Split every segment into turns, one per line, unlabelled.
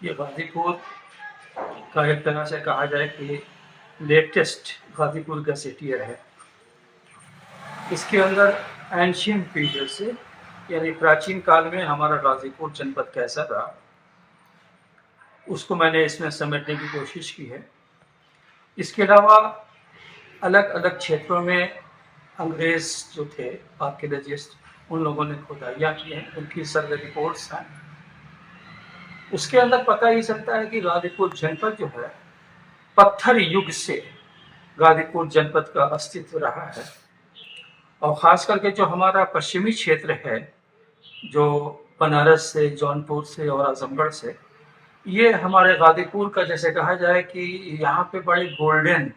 ये गाज़ीपुर का एक तरह से कहा जाए कि लेटेस्ट गाज़ीपुर का सिटी है। इसके अंदर एंशियंट पीरियड से यानी प्राचीन काल में हमारा गाज़ीपुर जनपद कैसा रहा, उसको मैंने इसमें समेटने की कोशिश की है। इसके अलावा अलग अलग क्षेत्रों में अंग्रेज़ जो थे आर्कियोलॉजिस्ट, उन लोगों ने खुदाइयाँ की हैं, उनकी सर्वे रिपोर्ट्स हैं। उसके अंदर पता ही चलता है कि गाज़ीपुर जनपद जो है, पत्थर युग से गाज़ीपुर जनपद का अस्तित्व रहा है। और ख़ास करके जो हमारा पश्चिमी क्षेत्र है, जो बनारस से, जौनपुर से और आज़मगढ़ से, ये हमारे गाज़ीपुर का जैसे कहा जाए कि यहाँ पे बड़े गोल्डन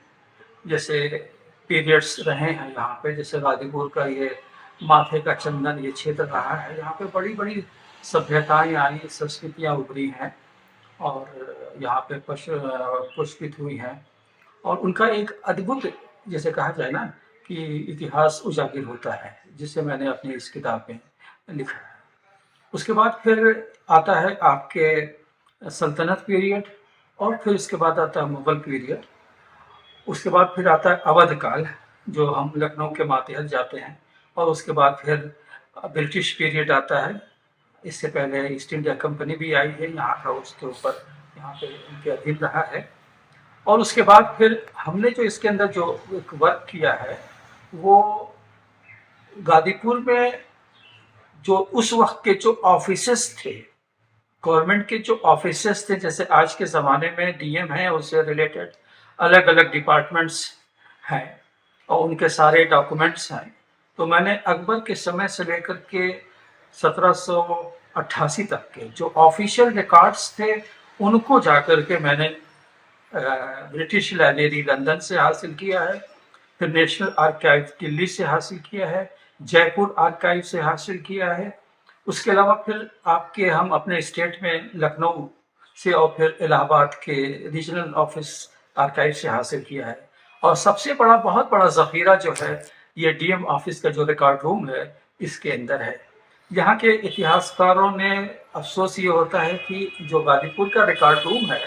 जैसे पीरियड्स रहे हैं यहाँ पे। जैसे गाज़ीपुर का ये माथे का चंदन ये क्षेत्र रहा है, यहाँ पे बड़ी बड़ी सभ्यताएं आई, संस्कृतियाँ उभरी हैं और यहाँ पे पुष्पित हुई हैं। और उनका एक अद्भुत जैसे कहा जाए ना कि इतिहास उजागर होता है, जिसे मैंने अपनी इस किताब में लिखा है। उसके बाद फिर आता है आपके सल्तनत पीरियड, और फिर उसके बाद आता है मुगल पीरियड। उसके बाद फिर आता है अवध काल, जो हम लखनऊ के मातहत जाते हैं। और उसके बाद फिर ब्रिटिश पीरियड आता है। इससे पहले ईस्ट इंडिया कंपनी भी आई है यहाँ का, उसके ऊपर यहाँ पे उनके अधीन रहा है। और उसके बाद फिर हमने जो इसके अंदर जो एक वर्क किया है, वो गाज़ीपुर में जो उस वक्त के जो ऑफिसेस थे, गवर्नमेंट के जो ऑफिसेस थे, जैसे आज के ज़माने में डीएम हैं, उससे रिलेटेड अलग अलग डिपार्टमेंट्स हैं और उनके सारे डॉक्यूमेंट्स हैं। तो मैंने अकबर के समय से लेकर के 1788 तक के जो ऑफिशियल रिकॉर्ड्स थे, उनको जाकर के मैंने ब्रिटिश लाइब्रेरी लंदन से हासिल किया है, फिर नेशनल आर्काइव दिल्ली से हासिल किया है, जयपुर आर्काइव से हासिल किया है। उसके अलावा फिर आपके हम अपने स्टेट में लखनऊ से और फिर इलाहाबाद के रीजनल ऑफिस आर्काइव से हासिल किया है। और सबसे बड़ा बहुत बड़ा ज़ख़ीरा जो है, ये डीएम ऑफिस का जो रिकॉर्ड रूम है, इसके अंदर है। यहाँ के इतिहासकारों ने अफसोस ये होता है कि जो गाज़ीपुर का रिकॉर्ड रूम है,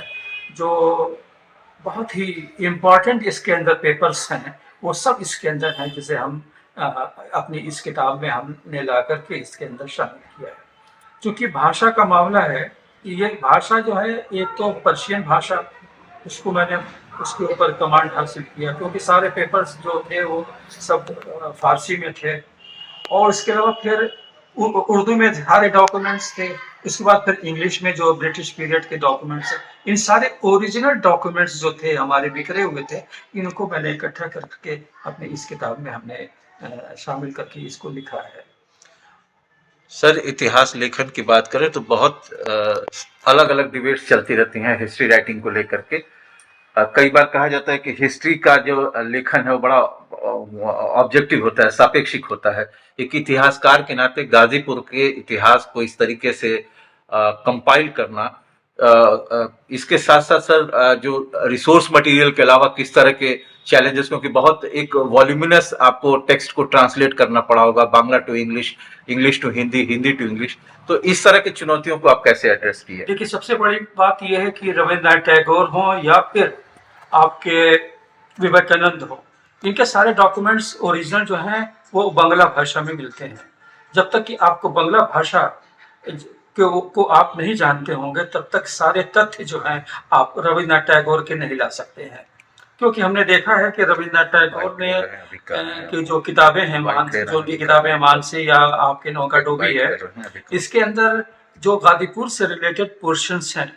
जो बहुत ही इम्पॉर्टेंट इसके अंदर पेपर्स हैं, वो सब इसके अंदर हैं, जिसे हम अपनी इस किताब में हमने ला करके इसके अंदर शामिल किया है। चूँकि भाषा का मामला है, ये भाषा जो है, एक तो पर्शियन भाषा, उसको मैंने उसके ऊपर कमांड हासिल किया, क्योंकि सारे पेपर्स जो थे वो सब फारसी में थे। और इसके अलावा फिर उर्दू में सारे डॉक्यूमेंट्स थे। उसके बाद फिर इंग्लिश में जो ब्रिटिश पीरियड के डॉक्यूमेंट्स हैं, इन सारे ओरिजिनल डॉक्यूमेंट्स जो थे हमारे बिखरे हुए थे, इनको मैंने इकट्ठा करके अपने इस किताब में हमने शामिल करके इसको लिखा है।
सर, इतिहास लेखन की बात करें तो बहुत अलग अलग डिबेट्स चलती रहती हैं हिस्ट्री राइटिंग को लेकर के। कई बार कहा जाता है कि हिस्ट्री का जो लेखन है वो बड़ा ऑब्जेक्टिव होता है, सापेक्षिक होता है। एक इतिहासकार के नाते गाजीपुर के इतिहास को इस तरीके से कंपाइल करना, इसके साथ साथ सर जो रिसोर्स मटेरियल के अलावा किस तरह के चैलेंजेस, क्योंकि बहुत एक वॉल्यूमिनस आपको टेक्स्ट को ट्रांसलेट करना पड़ा होगा, Bangla to English, English to Hindi, Hindi to English, तो इस तरह की चुनौतियों को आप कैसे एड्रेस किए?
देखिए, सबसे बड़ी बात यह है कि रविन्द्रनाथ टैगोर हों या फिर आपके विवेकानंद हो, इनके सारे डॉक्यूमेंट्स ओरिजिनल जो हैं वो बांग्ला भाषा में मिलते हैं। जब तक कि आपको बांग्ला भाषा को आप नहीं जानते होंगे, तब तक सारे तथ्य जो हैं आप रविन्द्रनाथ टैगोर के नहीं ला सकते हैं। क्योंकि हमने देखा है कि रविन्द्रनाथ टैगोर ने की जो किताबें हैं, जो भी किताबें मानसी या आपके नौका डूबी है, इसके अंदर जो गाजीपुर से रिलेटेड पोर्शंस हैं,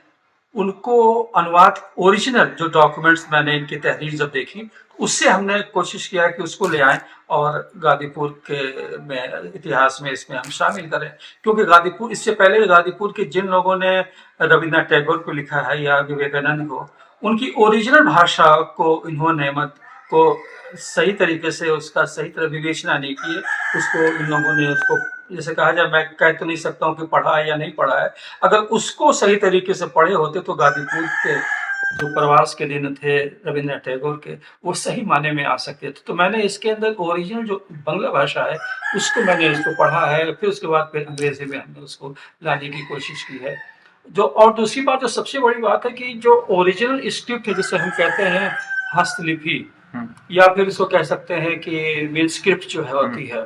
उनको अनुवाद ओरिजिनल जो डॉक्यूमेंट्स मैंने इनकी तहरीर जब देखी, उससे हमने कोशिश किया कि उसको ले आएं और गाजीपुर के में इतिहास में इसमें हम शामिल करें। क्योंकि गाजीपुर, इससे पहले गाजीपुर के जिन लोगों ने रविन्द्रनाथ टैगोर को लिखा है या विवेकानंद को, उनकी ओरिजिनल भाषा को इन्होंने को सही तरीके से उसका सही तरह विवेचना नहीं की है। उसको इन लोगों ने उसको जैसे कहा जाए, मैं कह तो नहीं सकता हूँ कि पढ़ा है या नहीं पढ़ा है। अगर उसको सही तरीके से पढ़े होते तो गाजीपुर के जो प्रवास के दिन थे रविन्द्रनाथ टैगोर के, वो सही माने में आ सकते थे। तो मैंने इसके अंदर ओरिजिनल जो बांग्ला भाषा है उसको मैंने इसको पढ़ा है, फिर उसके बाद फिर अंग्रेजी में हमने उसको लाने की कोशिश की है। जो और दूसरी बात जो सबसे बड़ी बात है कि जो ओरिजिनल स्क्रिप्ट है जिसे हम कहते हैं हस्तलिपि या फिर इसको कह सकते हैं कि मेन स्क्रिप्ट जो है होती है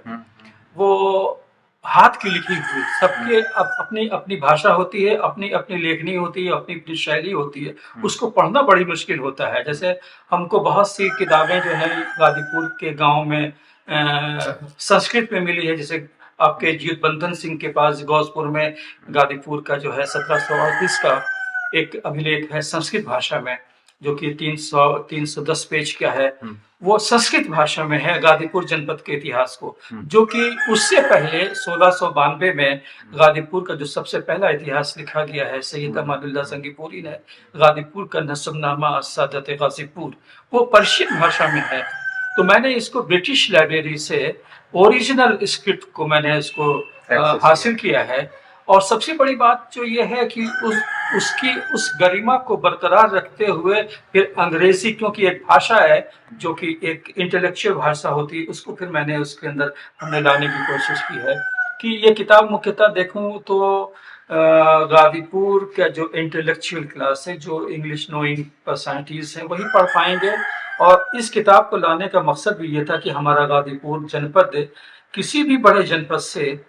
वो हाथ की लिखी हुई सबके अपनी अपनी भाषा होती है, अपनी अपनी लेखनी होती है, अपनी अपनी शैली होती है, उसको पढ़ना बड़ी मुश्किल होता है। जैसे हमको बहुत सी किताबें जो है गाजीपुर के गांव में संस्कृत में मिली है, जैसे आपके जीतबंधन सिंह के पास गौसपुर में गाजीपुर का जो है 1738 का एक अभिलेख है संस्कृत भाषा में, जो कि 310 पेज का है। वो संस्कृत भाषा में है गाजीपुर जनपद के इतिहास को, जो कि उससे पहले 1692 में गाजीपुर का जो सबसे पहला इतिहास लिखा गया है सैयद अमानुल्लाह संगीपुरी ने, गाजीपुर का नस्बनामा सादत गाजीपुर, वो पर्शियन भाषा में है। तो मैंने इसको ब्रिटिश लाइब्रेरी से ओरिजिनल स्क्रिप्ट को मैंने इसको हासिल किया है। और सबसे बड़ी बात जो ये है कि उसकी उस गरिमा को बरकरार रखते हुए फिर अंग्रेजी, क्योंकि एक भाषा है जो कि एक इंटेलेक्चुअल भाषा होती है, उसको फिर मैंने उसके अंदर हमने लाने की कोशिश की है। कि ये किताब मुख्यतः देखूं तो गाजीपुर का जो इंटेलेक्चुअल क्लास है, जो इंग्लिश नोइंग पर्सनैलिटीज हैं, वही पढ़ पाएंगे। और इस किताब को लाने का मकसद भी ये था कि हमारा गाजीपुर जनपद किसी भी बड़े जनपद से,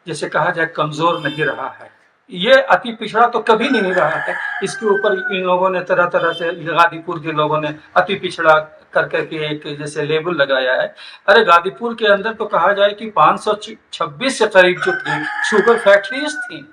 जैसे कहा जाए, कमजोर नहीं रहा है। ये अति पिछड़ा तो कभी नहीं रहा है। इसके ऊपर इन लोगों ने तरह तरह से, गाजीपुर के लोगों ने अति पिछड़ा कर करके एक जैसे लेबल लगाया है। अरे गाजीपुर के अंदर तो कहा जाए कि 526 से करीब जो थी शुगर फैक्ट्रीज थी।